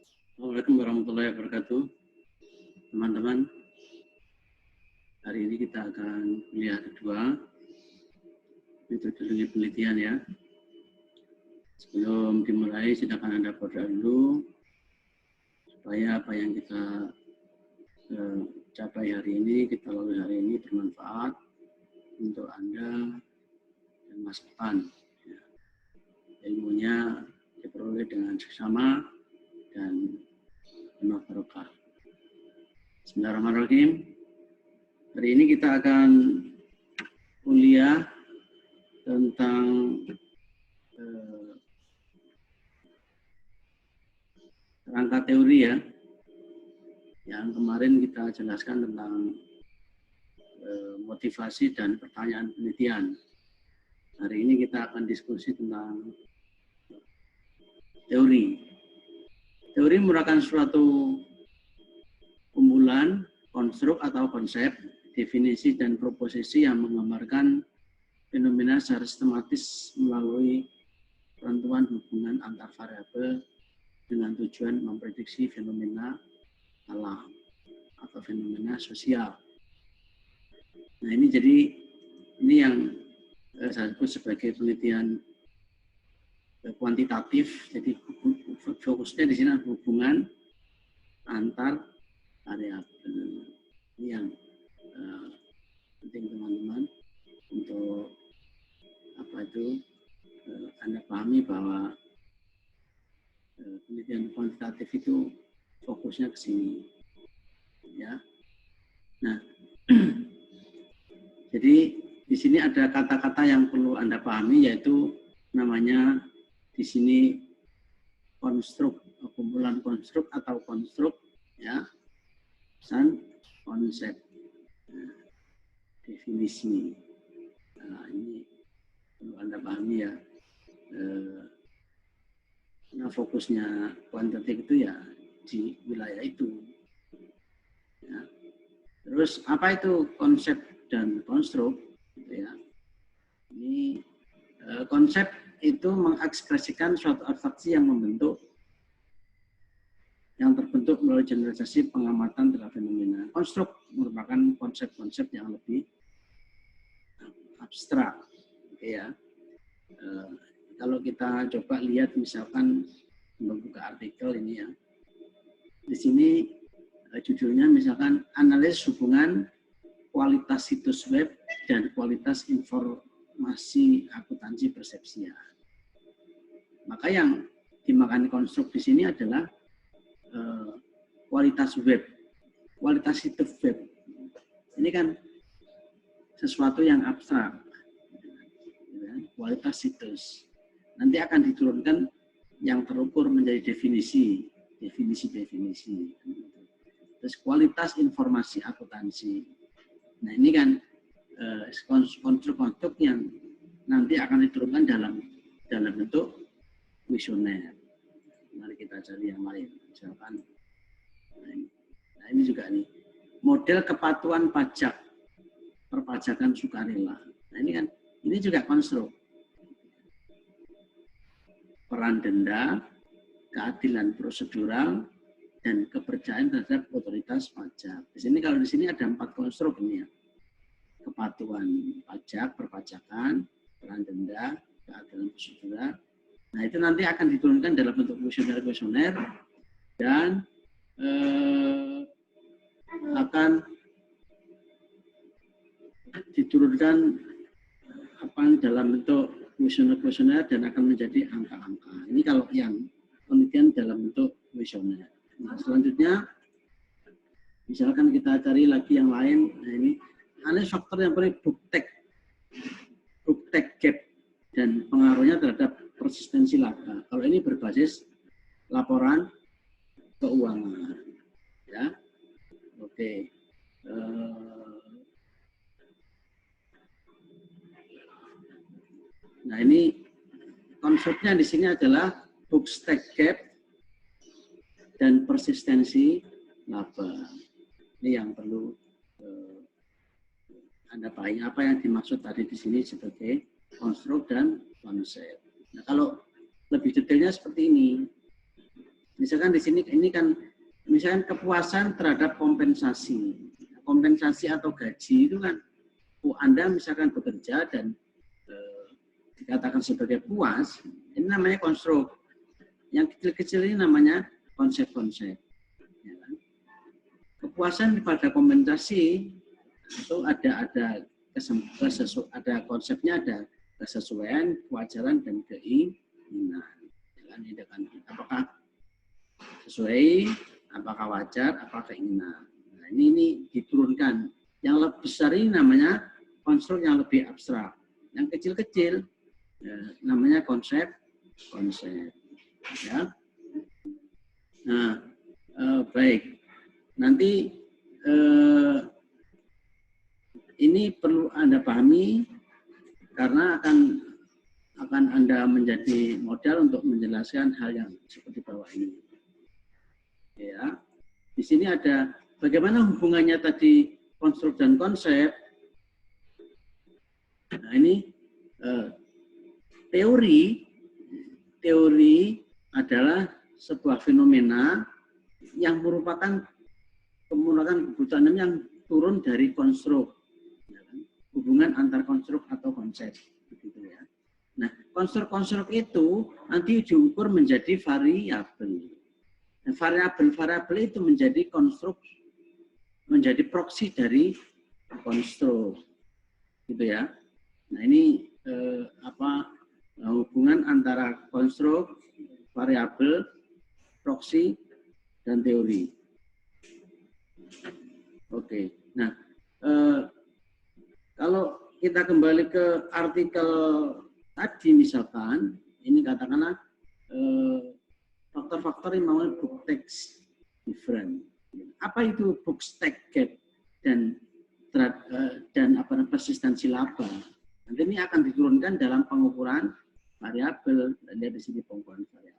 Assalamualaikum warahmatullahi wabarakatuh. Teman-teman, hari ini kita akan kuliah kedua, metodologi penelitian ya. Sebelum dimulai, silakan Anda berdoa dulu, supaya apa yang kita capai hari ini, kita lalui hari ini bermanfaat untuk Anda dan masa depan. Ya. Ilmunya diperoleh dengan seksama dan penuh barokah. Bismillahirrahmanirrahim. Hari ini kita akan kuliah tentang kerangka teori ya. Yang kemarin kita jelaskan tentang motivasi dan pertanyaan penelitian. Hari ini kita akan diskusi tentang teori. Teori merupakan suatu kumpulan, konstruk atau konsep, definisi dan proposisi yang menggambarkan fenomena secara sistematis melalui penentuan hubungan antar variabel dengan tujuan memprediksi fenomena alam atau fenomena sosial. Nah ini yang saya sebut sebagai penelitian kuantitatif. Jadi fokusnya di sini hubungan antar variabel. Ini yang penting teman-teman untuk Anda pahami bahwa penelitian kuantitatif itu fokusnya ke sini ya. Nah jadi di sini ada kata-kata yang perlu Anda pahami, yaitu namanya di sini konstruk, kumpulan konstruk atau konstruk ya, dan konsep. Nah, definisi. Nah, ini perlu Anda pahami ya. Nah, fokusnya kuantitatif itu ya di wilayah itu. Ya. Terus apa itu konsep dan konstruk? Gitu ya. Ini konsep itu mengekspresikan suatu abstraksi yang terbentuk melalui generalisasi pengamatan terhadap fenomena. Konstruk merupakan konsep-konsep yang lebih abstrak, gitu ya. Kalau kita coba lihat misalkan membuka artikel ini ya, di sini judulnya misalkan analisis hubungan kualitas situs web dan kualitas informasi akuntansi persepsian. Maka yang dimaknai konstruk di sini adalah kualitas web, kualitas situs web. Ini kan sesuatu yang abstrak, kualitas situs. Nanti akan diturunkan yang terukur menjadi definisi. Terus kualitas informasi akuntansi. Nah ini kan konstruk-konstruk yang nanti akan diturunkan dalam bentuk kuesioner. Mari kita cari yang lain. Misalkan, nah ini juga nih, model kepatuhan pajak, perpajakan sukarela. Nah ini juga konstruk. Peran denda, keadilan prosedural, dan kepercayaan terhadap otoritas pajak. Di sini kalau di sini ada 4 konstruk ini ya. Kepatuhan pajak, perpajakan, peran denda, keadilan prosedural. Nah itu nanti akan diturunkan dalam bentuk kuesioner dan akan diturunkan dalam bentuk kuesioner dan akan menjadi angka-angka. Ini kalau yang penelitian dalam bentuk kuesioner. Nah, selanjutnya, misalkan kita cari lagi yang lain. Nah ini analisis faktor yang paling booktek gap dan pengaruhnya terhadap persistensi laba. Kalau ini berbasis laporan keuangan, ya. Oke. Nah ini konsepnya di sini adalah booktek gap dan persistensi laba. Ini yang perlu Anda pahami apa yang dimaksud tadi di sini sebagai konstruk dan konsep. Nah kalau lebih detailnya seperti ini. Misalkan di sini ini kan misalkan kepuasan terhadap kompensasi. Kompensasi atau gaji itu kan Anda misalkan bekerja dan dikatakan sebagai puas, ini namanya konstruk. Yang kecil-kecil ini namanya konsep-konsep. Ya kan? Kepuasan pada kompensasi itu ada konsepnya, ada kesesuaian, kewajaran, dan keinginan. Apakah sesuai, apakah wajar, apakah keinginan. Nah, ini diturunkan. Yang lebih besar ini namanya konstruk yang lebih abstrak. Yang kecil-kecil namanya konsep. Ya. Nah, baik. Nanti ini perlu Anda pahami karena akan Anda menjadi modal untuk menjelaskan hal yang seperti bawah ini. Ya, di sini ada bagaimana hubungannya tadi konstruk dan konsep. Nah, ini teori adalah sebuah fenomena yang merupakan kebutuhan yang turun dari konstruk, hubungan antar konstruk atau konsep, begitu ya. Nah, konstruk-konstruk itu nanti diukur menjadi variabel. Nah, variabel itu menjadi konstruk, menjadi proksi dari konstruk, gitu ya. Nah, ini hubungan antara konstruk, variabel, proksi, dan teori. Oke, nah kalau kita kembali ke artikel tadi misalkan, ini katakanlah faktor-faktor yang memang book text different. Apa itu book text gap dan persistensi laba? Nanti ini akan diturunkan dalam pengukuran variabel, dan lihat di sini pengukuran variabel.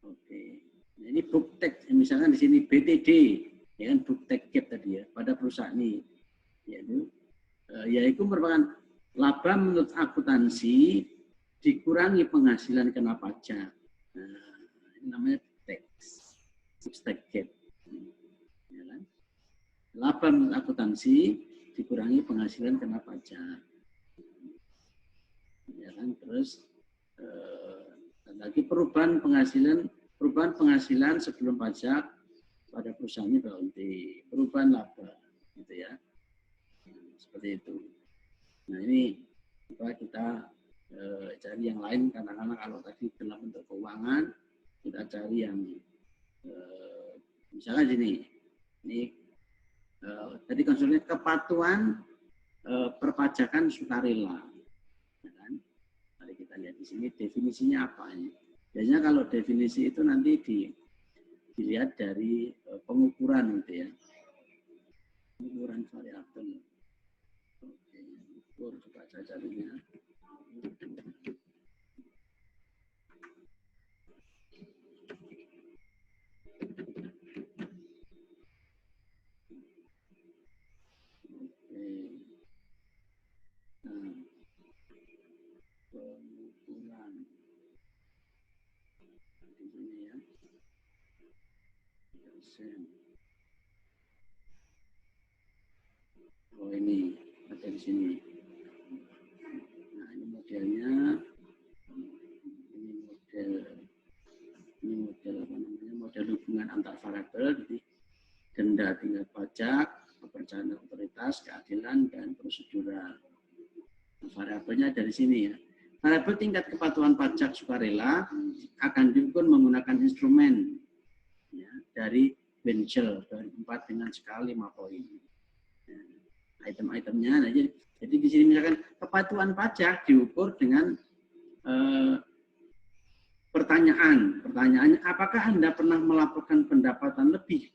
Oke, nah, ini book text, misalkan di sini BTD, ya kan, book text gap tadi ya pada perusahaan ini, yaitu merupakan laba menurut akuntansi dikurangi penghasilan kena pajak. Nah, ini namanya book text gap. Ya kan? Laba menurut akuntansi dikurangi penghasilan kena pajak. Ya kan? Terus lagi perubahan penghasilan sebelum pajak pada perusahaan ini berhenti, perubahan laba, gitu ya, seperti itu. Nah, ini kita cari yang lain, karena kalau tadi dalam bentuk keuangan, kita cari yang misalnya ini tadi konsulnya kepatuhan perpajakan sukarela. Ya kan? Mari kita lihat di sini definisinya apa ini. Biasanya kalau definisi itu nanti dilihat dari pengukuran gitu ya. Pengukuran variabel. Oke, ukur coba saya carinya. Oke. Nah, pengukuran. Di sini ya. Oh, ini ada di sini. Nah, ini modelnya. Ini model apa namanya? Model hubungan antar variabel, jadi denda tingkat pajak, kepercayaan otoritas, keadilan, dan prosedural. Nah, variabelnya dari sini ya. Variabel tingkat kepatuhan pajak sukarela akan diukur menggunakan instrumen ya, dari Winchell 2004 dengan skala 5 poin. Item-itemnya, nah, jadi di sini misalkan kepatuhan pajak diukur dengan pertanyaannya, apakah Anda pernah melaporkan pendapatan lebih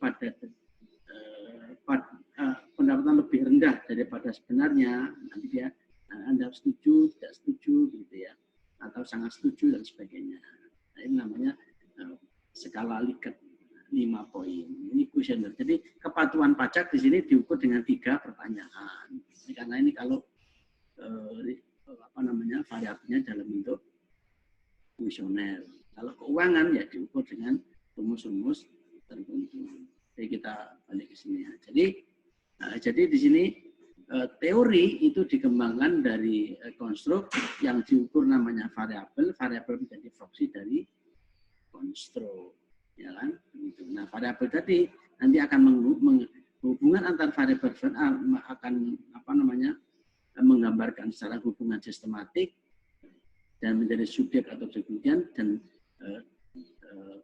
pendapatan lebih rendah daripada sebenarnya? Nanti dia Anda setuju, tidak setuju, gitu ya, atau sangat setuju dan sebagainya. Nah, ini namanya skala Likert 5 poin. Ini kuesioner. Jadi kepatuhan pajak di sini diukur dengan 3 pertanyaan. Karena ini kalau variabelnya dalam bentuk fungsioner. Kalau keuangan ya diukur dengan rumus-rumus tertentu. Jadi kita balik ke sini ya. Jadi di sini teori itu dikembangkan dari konstruk yang diukur namanya variabel. Variabel menjadi proksi dari konstruk, ya kan? Nah, variabel tadi nanti akan hubungan antar variabel akan menggambarkan secara hubungan sistematik dan menjadi subjek atau kemudian dan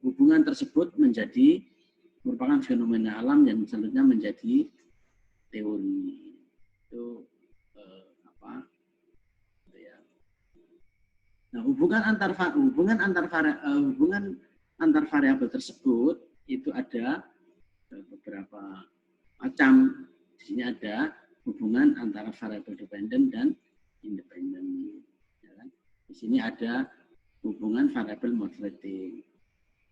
hubungan tersebut merupakan fenomena alam yang selanjutnya menjadi teori. Itu Nah, hubungan antar variabel tersebut itu ada beberapa macam. Di sini ada hubungan antara variabel dependen dan independen. Ya kan? Di sini ada hubungan variabel moderating,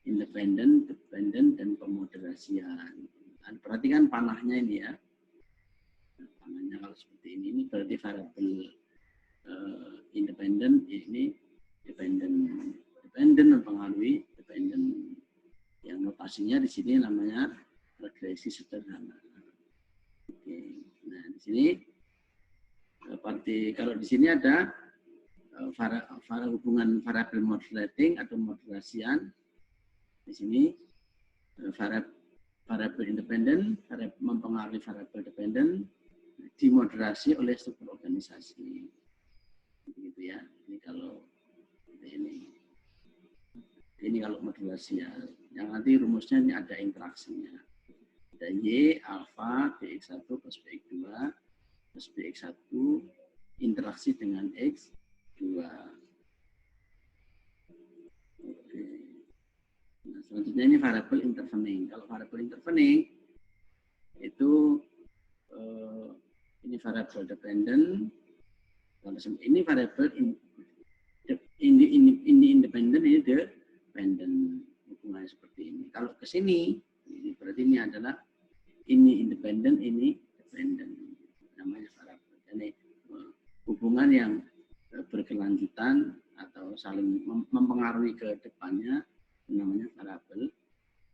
independen, dependen, dan pemoderasian. Dan perhatikan panahnya ini ya. Panahnya kalau seperti ini berarti variabel independen, ini dependen mempengaruhi dependen. Yang notasinya di sini namanya regresi sederhana. Oke. Nah, di sini kalau di sini ada hubungan variabel moderating atau moderasian. Di sini variabel independen mempengaruhi variabel dependen dimoderasi oleh struktur organisasi. Begitu ya. Ini kalau moderasi ya. Yang nanti rumusnya ini ada interaksinya. Ada Y, alfa, BX1 plus BX2 plus BX1 interaksi dengan X2. Oke. Nah, selanjutnya ini variabel intervening. Kalau variabel intervening itu ini variabel dependen. Ini variabel ini independen, ini dependen, hubungannya seperti ini. Kalau ke sini, ini berarti ini adalah ini independen, ini dependen, namanya variabel. Jadi hubungan yang berkelanjutan atau saling mempengaruhi ke depannya namanya variabel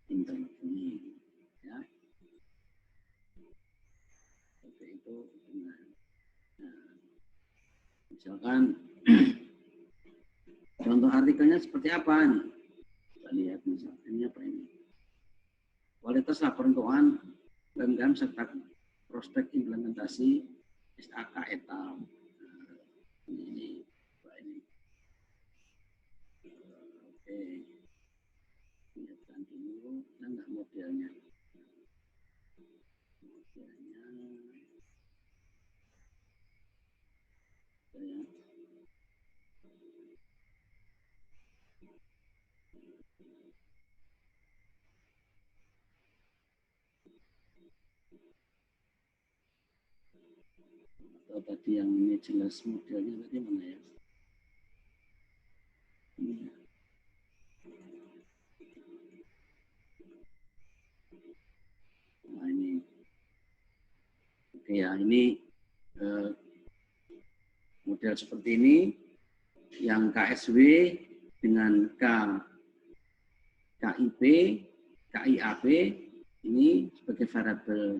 intervening. Ya. Seperti itu hubungan. Nah, misalkan contoh artikelnya seperti apa nih? Kita lihat misalnya ini apa ini? Kualitas laporan keuangan UMKM serta prospek implementasi SAK ETA. Ini. Oke. Lihatkan dulu, enggak modelnya. Atau tadi yang ini jelas modelnya tadi mana ya? Ini. Nah ini. Oke ya, ini model seperti ini yang KSW dengan KIP, KIAP ini sebagai variabel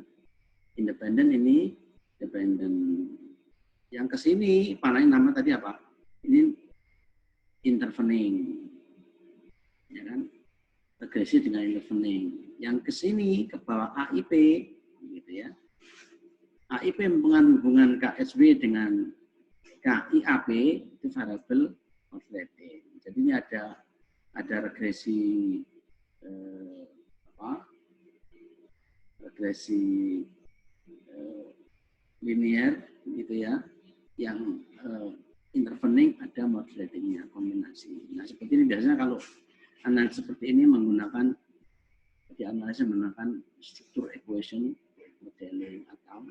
independen, ini dependen. Yang ke sini panahin nama tadi apa? Ini intervening. Ya kan? Regresi dengan intervening. Yang ke sini ke bawah AIP gitu ya. AIP mempengaruhi hubungan KSW dengan KIAP itu variabel moderating. Jadi ini ada regresi regresi linear gitu ya, yang intervening ada moderatingnya, kombinasi. Nah seperti ini biasanya kalau analisis seperti ini menggunakan struktur equation modeling atau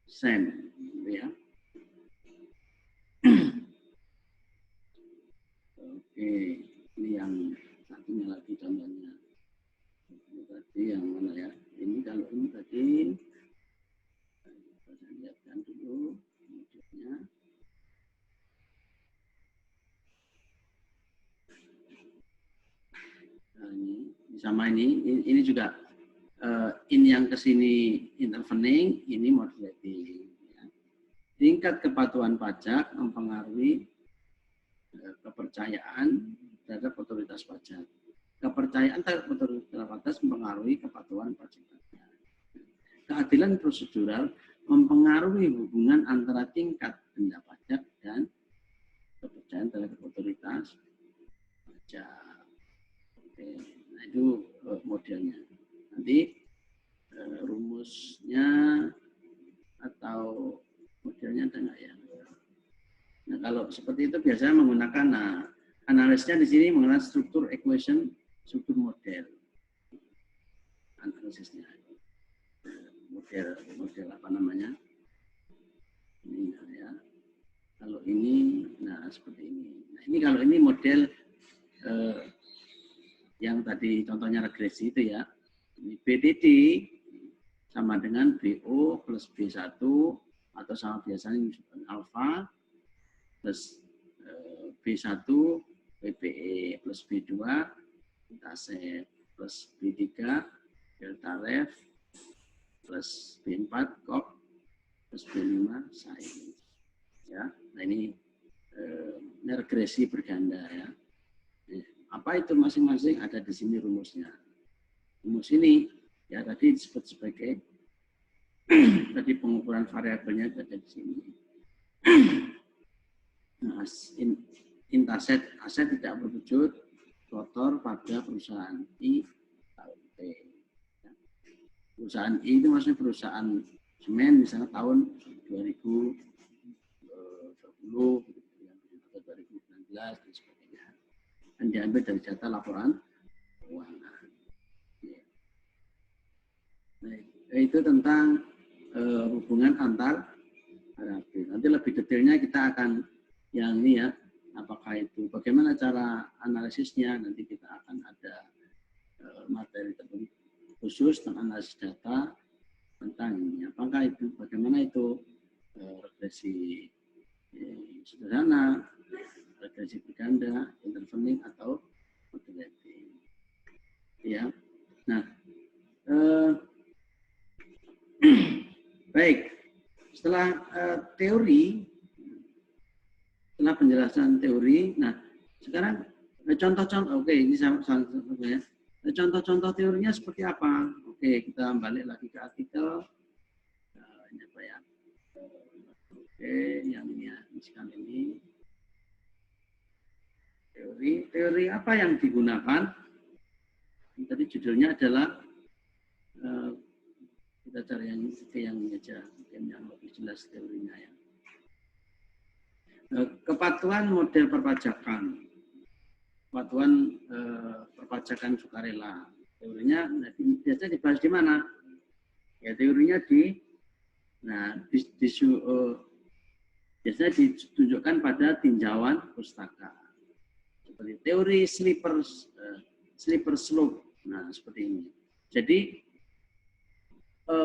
SEM gitu ya. Oke, ini yang satunya lagi contohnya. Ini tadi yang mana ya? Ini kalau ini tadi saya lihatkan dulu modelnya. sama ini juga ini yang kesini intervening, ini modulating. Ya. Tingkat kepatuhan pajak mempengaruhi kepercayaan terhadap otoritas pajak. Kepercayaan terhadap otoritas pajak mempengaruhi kepatuhan pajak. Keadilan prosedural mempengaruhi hubungan antara tingkat denda pajak dan kepercayaan terhadap otoritas pajak. Oke, nah itu modelnya. Nanti rumusnya atau modelnya ada nggak ya? Nah kalau seperti itu biasanya menggunakan analisisnya di sini menggunakan struktur equation, struktur model analisisnya. Model apa namanya? Ini ya. Kalau ini, nah seperti ini. Nah ini kalau ini model yang tadi contohnya regresi itu ya. Ini BDD sama dengan BO plus B1 atau sama biasanya alfa plus B1 PPE plus B2 Taset plus B3 delta ref plus B4 COP plus B5 sains. Ya, nah ini regresi berganda ya. Apa itu masing-masing ada di sini rumusnya. Rumus ini ya tadi disebut sebagai tadi pengukuran variabelnya ada di sini. Nah, intaset aset tidak berwujud kotor pada perusahaan I atau T. Perusahaan I itu maksudnya perusahaan semen misalnya tahun 2020 atau 2019 dan sebagainya. Dan diambil dari data laporan keuangan. Nah, itu tentang hubungan antar variabel. Nanti lebih detailnya kita akan yang ini ya, apakah itu bagaimana cara analisisnya, nanti kita akan ada materi tertentu khusus tentang analisis data tentang ini. Apakah itu bagaimana itu regresi sederhana, regresi berganda, intervening atau modulating. Ya. Nah, baik. Setelah teori, setelah penjelasan teori, nah sekarang contoh-contoh. Oke, ini sama ya. Contoh-contoh teorinya seperti apa? Oke, kita balik lagi ke artikel. Ini apa ya? Oke, yang ini ya, misalkan ini. Teori apa yang digunakan? Tadi judulnya adalah kita cari yang ini aja, mungkin yang lebih jelas teorinya ya. Kepatuhan model perpajakan, kepatuhan perpajakan sukarela. Teorinya biasanya dibahas di mana? Ya teorinya biasanya ditunjukkan pada tinjauan pustaka. Seperti teori slipper slope. Nah, seperti ini. Jadi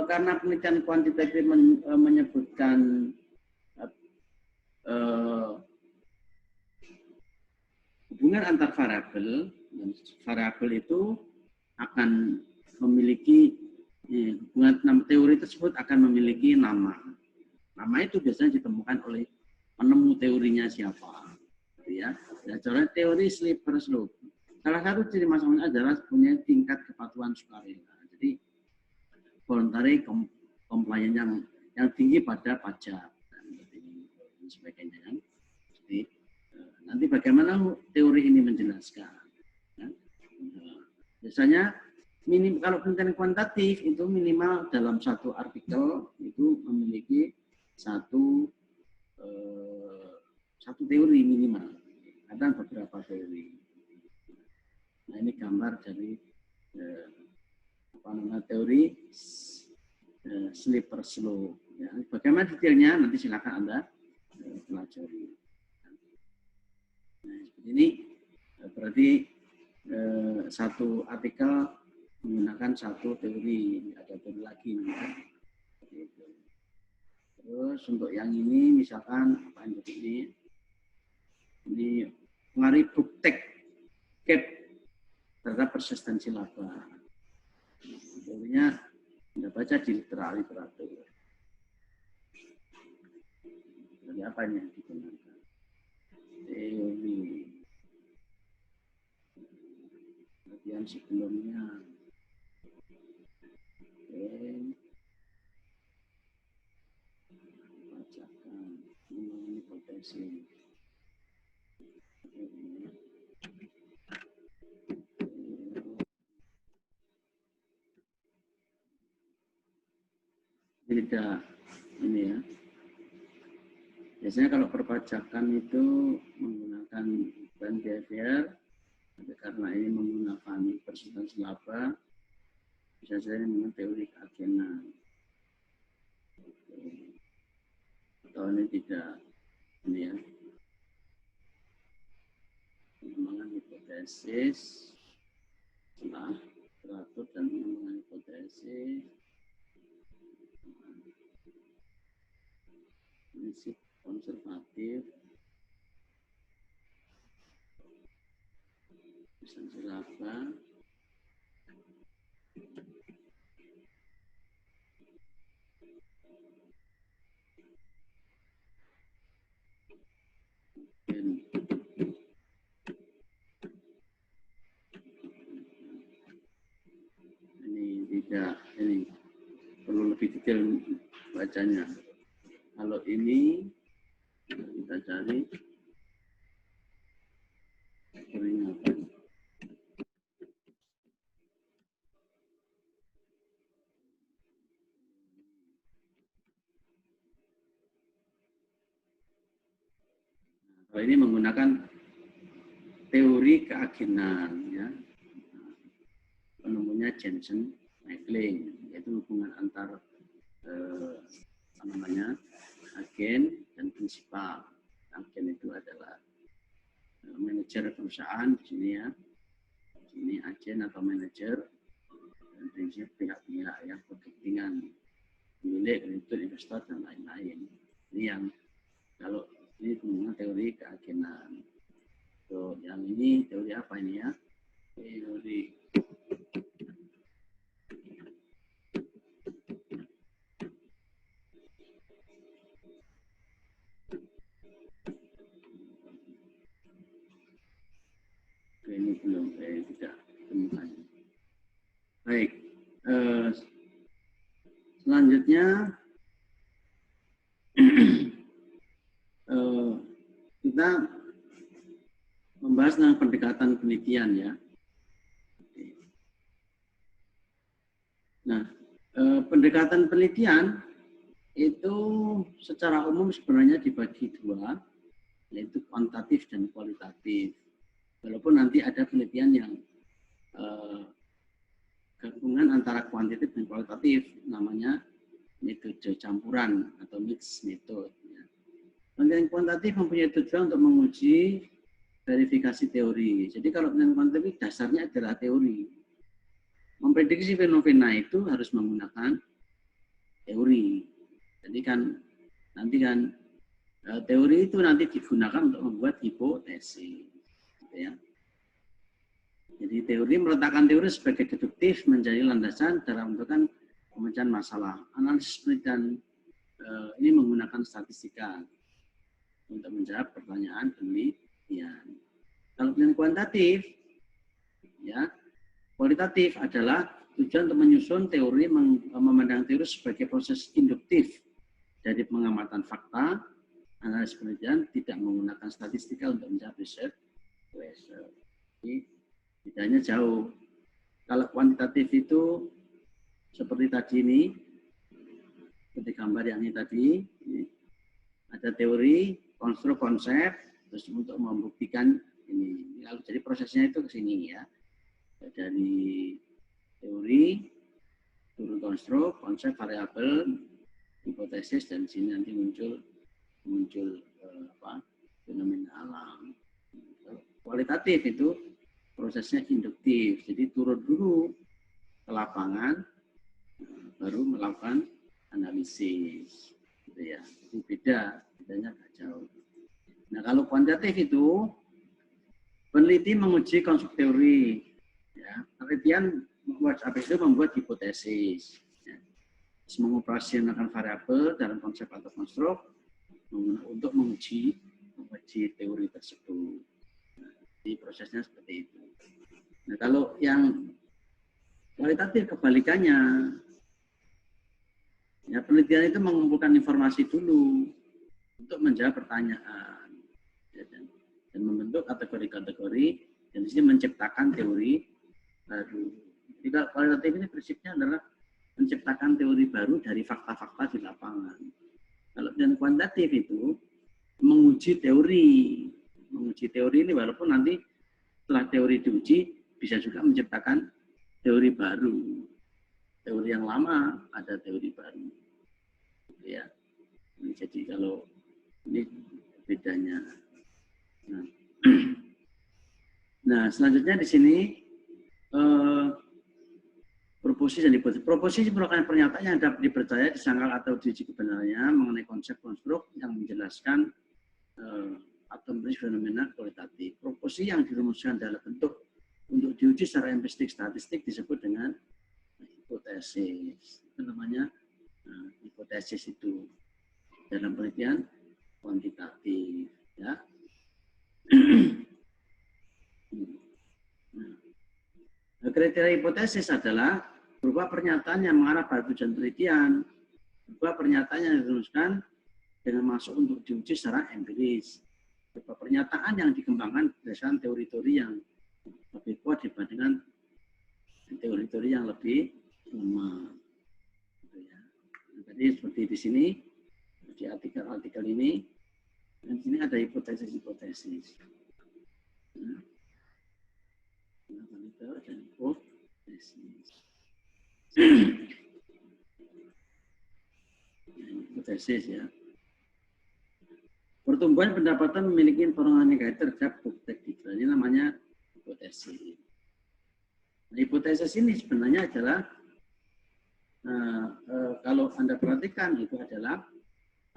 karena penelitian kuantitatif menyebutkan hubungan antar variabel, variabel itu akan memiliki hubungan teori tersebut akan memiliki nama. Nama itu biasanya ditemukan oleh penemu teorinya siapa, ya. Nah, teori slipper slope. Salah satu ciri masalahnya adalah punya tingkat kepatuhan sukarela. Jadi voluntary compliance yang tinggi pada pajak dan sebagainya kan. Jadi nanti bagaimana teori ini menjelaskan? Ya. Biasanya kalau penelitian kuantitatif itu minimal dalam satu artikel itu memiliki satu teori minimal. Ada beberapa teori. Nah ini gambar dari teori slipper slope. Ya. Bagaimana detailnya nanti silakan Anda pelajari. Nah, seperti ini berarti satu artikel menggunakan satu teori, ada teori lagi. Terus untuk yang ini misalkan apa ini pengaruh booktek gap terhadap persistensi laba. Teorinya Anda baca di literatur. Teori apa ini yang digunakan? Teori. Bagian sebelumnya. Oke. Bacakan. Ini hipotesis. Tidak ini ya. Biasanya kalau perpajakan itu menggunakan brand behavior, karena ini menggunakan persistensi laba, bisa saja dengan teori keagenan. Atau ini tidak ini ya. Pengembangan hipotesis setelah teratur dan pengembangan hipotesis. Prinsip konservatif, persistensi laba, dan ini tidak ini perlu lebih detail bacanya. Kalau ini kita cari peringatan. Kalau ini menggunakan teori keagenan, ya, penemunya Jensen Macklin, yaitu hubungan antar agen dan prinsipal. Agen itu adalah manajer perusahaan di sini ya, ini agen atau manajer, dan prinsip pihak-pihak yang berkepentingan, pemilik, kreditur, investor dan lain-lain. Ini yang kalau ini menggunakan teori keagenan. So, yang ini teori apa ini ya? Teori ini belum tidak temukan. Baik, selanjutnya kita membahas tentang pendekatan penelitian ya. Nah, pendekatan penelitian itu secara umum sebenarnya dibagi dua, yaitu kuantitatif dan kualitatif. Walaupun nanti ada penelitian yang gabungan antara kuantitatif dan kualitatif, namanya metode campuran atau mix method. Penelitian kuantitatif mempunyai tujuan untuk menguji verifikasi teori. Jadi kalau penelitian kuantitatif dasarnya adalah teori. Memprediksi fenomena itu harus menggunakan teori. Jadi kan nanti kan teori itu nanti digunakan untuk membuat hipotesis. Gitu ya. Jadi teori meletakkan teori sebagai deduktif menjadi landasan dalam menentukan pemecahan masalah. Analisis penelitian ini menggunakan statistika untuk menjawab pertanyaan penelitian. Kalau penelitian kuantitatif, ya, kualitatif adalah tujuan untuk menyusun teori, memandang teori sebagai proses induktif dari pengamatan fakta, analisis penelitian tidak menggunakan statistika untuk menjawab riset. Jadi bedanya jauh. Kalau kuantitatif itu seperti tadi ini, seperti gambar yang ini tadi, ini ada teori, konstruk, konsep, terus untuk membuktikan ini. Lalu jadi prosesnya itu ke sini ya. Dari teori, turun konstruk, konsep, variabel, hipotesis, dan di sini nanti muncul fenomena alam. Kualitatif itu prosesnya induktif, jadi turun dulu ke lapangan, baru melakukan analisis, gitu ya. Itu bedanya agak jauh. Nah kalau kuantitatif itu peneliti menguji konstruk teori, ya, Ya, penelitian habis itu membuat hipotesis. Ya. Mengoperasionalkan variabel dalam konsep atau konstruk untuk menguji teori tersebut. Nah, jadi prosesnya seperti itu. Nah, kalau yang kualitatif kebalikannya, ya penelitian itu mengumpulkan informasi dulu untuk menjawab pertanyaan, ya, dan membentuk kategori-kategori dan di sini menciptakan teori baru. Jadi kualitatif ini prinsipnya adalah menciptakan teori baru dari fakta-fakta di lapangan. Kalau dan kuantitatif itu menguji teori. Menguji teori ini walaupun nanti setelah teori diuji bisa juga menciptakan teori baru. Teori yang lama ada teori baru. Ya. Jadi kalau ini bedanya. Nah, selanjutnya di sini proposisi dan hipotesis. Proposisi merupakan pernyataan yang dapat dipercaya, disangkal atau diuji kebenarannya mengenai konsep konstruk yang menjelaskan atau memiliki fenomena kualitatif. Proposisi yang dirumuskan dalam bentuk untuk diuji secara empirik statistik disebut dengan hipotesis. Itu namanya hipotesis itu dalam penelitian kuantitatif. Ya. Kriteria hipotesis adalah berupa pernyataan yang mengarah pada tujuan penelitian, berupa pernyataan yang dirumuskan dengan masuk untuk diuji secara empiris, berupa pernyataan yang dikembangkan berdasarkan teori-teori yang lebih kuat dibandingkan teori-teori yang lebih lemah. Jadi seperti di sini, di artikel-artikel ini, dan sini ada hipotesis-hipotesis. Dan hipotesis. Hipotesis ya. Pertumbuhan pendapatan memiliki pengaruh negatif terhadap bukti. Ini namanya hipotesis. Nah, hipotesis ini sebenarnya adalah kalau Anda perhatikan itu adalah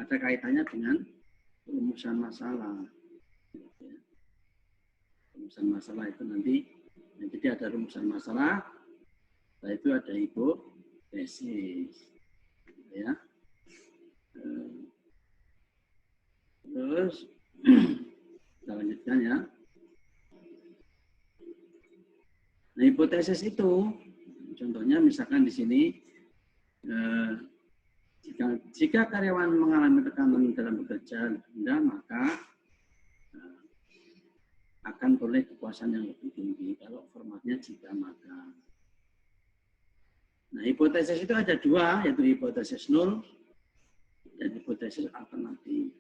ada kaitannya dengan rumusan masalah. Rumusan masalah itu nanti, jadi ada rumusan masalah, setelah itu ada hipotesis, ya. Terus kita lanjutkan ya. Nah, hipotesis itu, contohnya misalkan di sini, jika karyawan mengalami tekanan dalam bekerja rendah, maka akan boleh kepuasan yang lebih tinggi. Kalau formatnya jika maka. Nah, hipotesis itu ada dua, yaitu hipotesis nol dan hipotesis alternatif.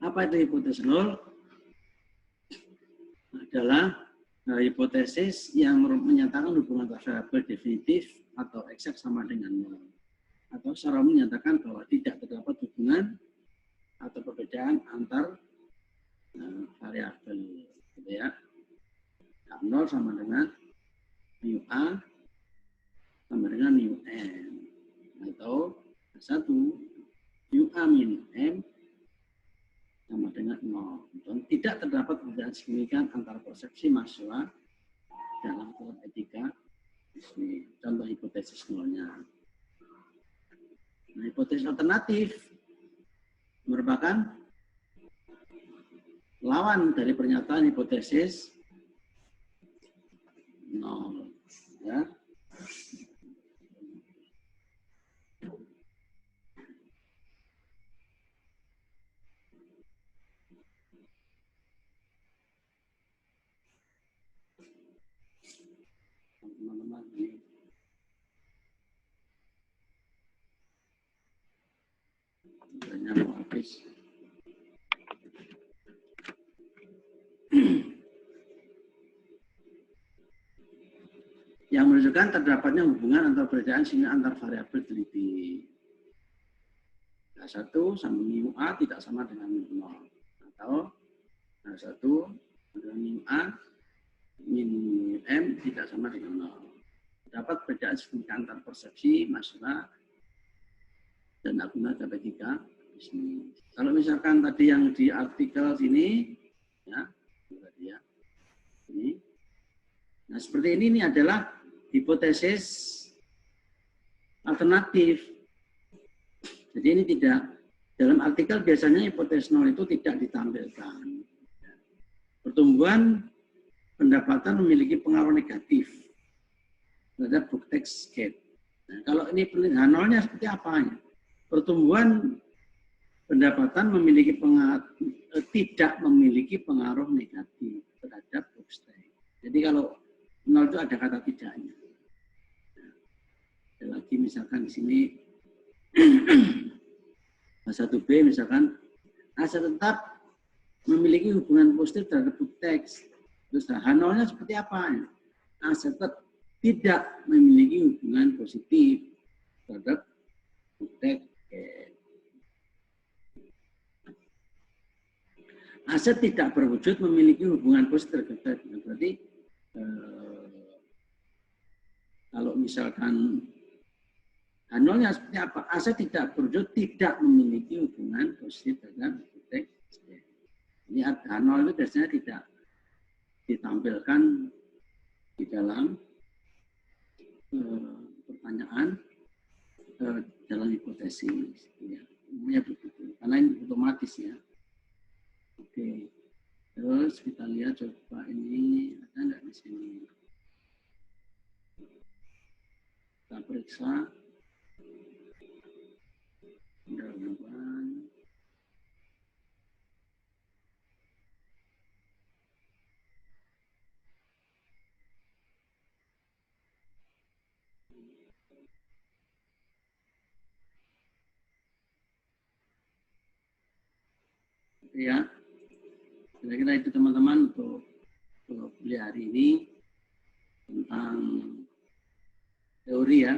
Apa itu hipotesis nol? Adalah hipotesis yang menyatakan hubungan variabel definitif atau eksak sama dengan nol, atau secara menyatakan bahwa tidak terdapat hubungan atau perbedaan antar variabel, gitu ya. Nol sama dengan mu a sama dengan mu n, atau satu mu a minus m sama dengan 0. Dan tidak terdapat perbedaan signifikan antara persepsi mahasiswa dalam kelas etika. Ini contoh hipotesis nolnya. Nah, hipotesis alternatif merupakan lawan dari pernyataan hipotesis nol. Ya. Teman-teman ini banyak mau habis. Yang menunjukkan terdapatnya hubungan atau perbedaan signifikan antar variabel teliti. Satu sama mu a tidak sama dengan mu 0, atau satu dengan mu a min m tidak sama dengan 0. Dapat perbedaan signifikan antar persepsi mahasiswa dan argumen dapat 3. Kalau misalkan tadi yang di artikel sini, ya, tadi ya, Nah, seperti ini adalah hipotesis alternatif. Jadi ini tidak, dalam artikel biasanya hipotesis nol itu tidak ditampilkan. Pertumbuhan pendapatan memiliki pengaruh negatif terhadap book tax gap. Nah, kalau ini penelitian nolnya seperti apa? Pertumbuhan pendapatan memiliki tidak memiliki pengaruh negatif terhadap book tax. Jadi kalau nol itu ada kata tidaknya. Ada lagi misalkan di sini 1B misalkan aset tetap memiliki hubungan positif terhadap book tax. Terus H0-nya seperti apa? Aset tetap tidak memiliki hubungan positif terhadap book tax. Aset tidak berwujud memiliki hubungan positif terhadap book tax. Berarti kalau misalkan H0-nya seperti apa? Aset tidak berwujud tidak memiliki hubungan positif terhadap book tax. Ini H0 itu biasanya tidak ditampilkan di dalam pertanyaan dalam hipotesis. Ya, umumnya begitu. Karena ini otomatis ya. Oke. Terus kita lihat coba ini ada nggak di sini? Kita periksa. Mudah-mudahan. Ya, kira-kira itu teman-teman untuk kuliah hari ini tentang teori ya,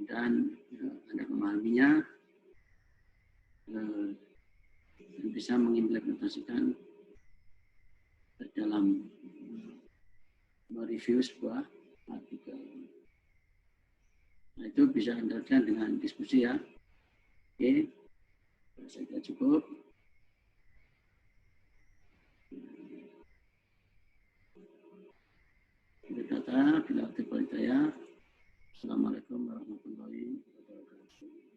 dan Anda memahaminya dan bisa mengimplementasikan dalam mereview sebuah artikel. Nah, itu bisa Anda lakukan dengan diskusi ya. Oke, saya kira cukup. Bila Assalamualaikum warahmatullahi wabarakatuh.